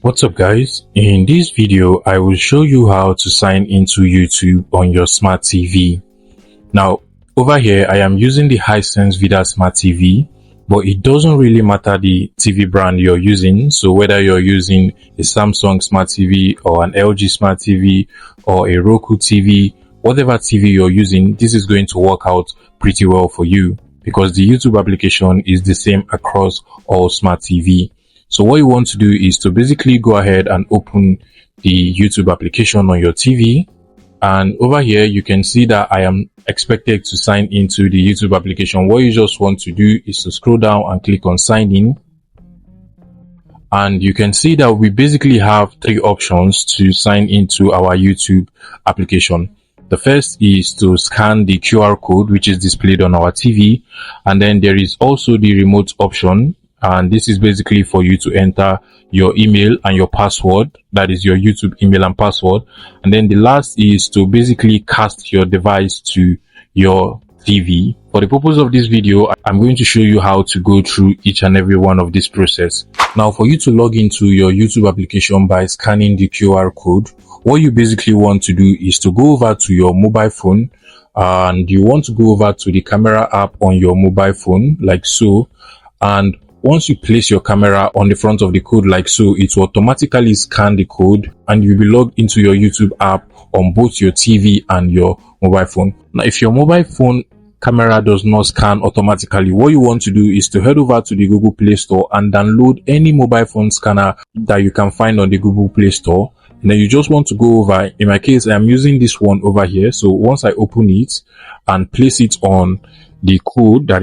What's up guys, in this video I will show you how to sign into YouTube on your smart TV. Now over here I am using the Hisense Smart TV, but it doesn't really matter the TV brand you're using. So whether you're using a Samsung Smart TV or an LG Smart TV or a Roku TV, whatever TV you're using, this is going to work out pretty well for you because the YouTube application is the same across all smart TV. So what you want to do is to basically go ahead and open the YouTube application on your TV. And over here, you can see that I am expected to sign into the YouTube application. What you just want to do is to scroll down and click on sign in. And you can see that we basically have three options to sign into our YouTube application. The first is to scan the QR code, which is displayed on our TV. And then there is also the remote option. And this is basically for you to enter your email and your password, that is your YouTube email and password. And then the last is to basically cast your device to your TV. For the purpose of this video, I'm going to show you how to go through each and every one of this process. Now, for you to log into your YouTube application by scanning the QR code, what you basically want to do is to go over to your mobile phone, and you want to go over to the camera app on your mobile phone like so. And once you place your camera on the front of the code like so, it will automatically scan the code and you'll be logged into your YouTube app on both your TV and your mobile phone. Now, if your mobile phone camera does not scan automatically, what you want to do is to head over to the Google Play Store and download any mobile phone scanner that you can find on the Google Play Store. And then you just want to go over, in my case, I'm using this one over here. So once I open it and place it on the code that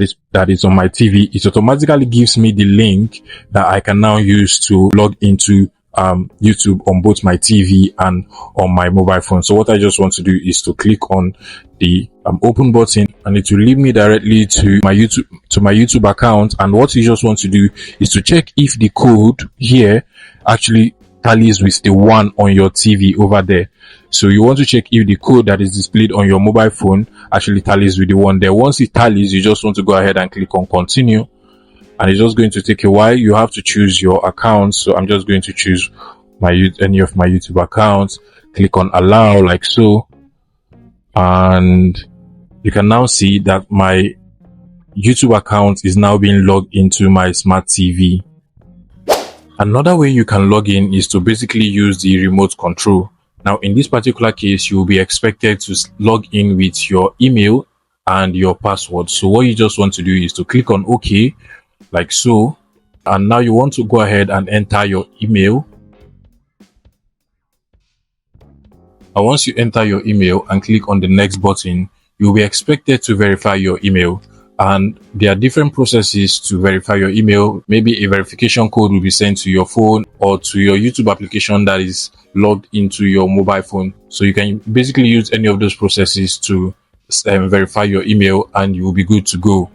is on my TV, it automatically gives me the link that I can now use to log into YouTube on both my TV and on my mobile phone. So what I just want to do is to click on the open button, and it will lead me directly to my YouTube account. And what you just want to do is to check if the code here actually tallies with the one on your TV over there. So you want to check if the code that is displayed on your mobile phone actually tallies with the one there. Once it tallies, you just want to go ahead and click on continue, and it's just going to take a while. You have to choose your account. So I'm just going to choose any of my YouTube accounts, click on allow like so, and you can now see that my YouTube account is now being logged into my smart TV. Another way you can log in is to basically use the remote control. Now, in this particular case, you will be expected to log in with your email and your password. So what you just want to do is to click on OK, like so. And now you want to go ahead and enter your email. And once you enter your email and click on the next button, you'll be expected to verify your email. And there are different processes to verify your email. Maybe a verification code will be sent to your phone or to your YouTube application that is logged into your mobile phone. So you can basically use any of those processes to verify your email, and you will be good to go.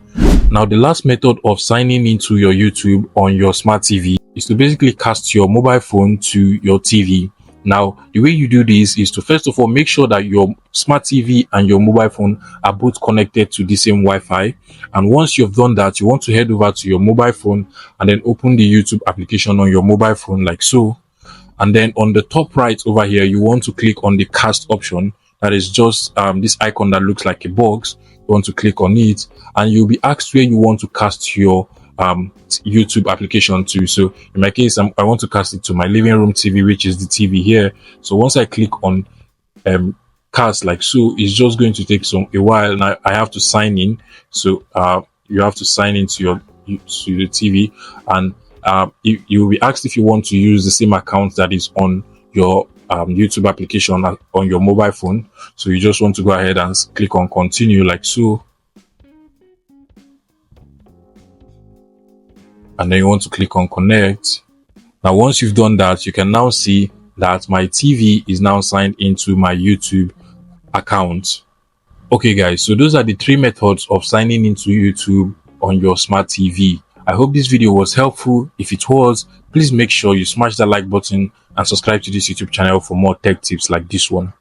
Now, the last method of signing into your YouTube on your smart TV is to basically cast your mobile phone to your TV. Now, the way you do this is to first of all make sure that your smart TV and your mobile phone are both connected to the same Wi-Fi. And once you've done that, you want to head over to your mobile phone and then open the YouTube application on your mobile phone like so. And then on the top right over here, you want to click on the cast option. That is just this icon that looks like a box. You want to click on it, and you'll be asked where you want to cast your YouTube application to. So in my case, I want to cast it to my living room TV, which is the TV here. So once I click on cast like so, it's just going to take a while, and I have to sign in. So you have to sign into the TV, and you will be asked if you want to use the same account that is on your YouTube application on your mobile phone. So you just want to go ahead and click on continue like so. And then you want to click on connect. Now, once you've done that, you can now see that my TV is now signed into my YouTube account. Okay guys, so those are the three methods of signing into YouTube on your smart TV. I hope this video was helpful. If it was, please make sure you smash that like button and subscribe to this YouTube channel for more tech tips like this one.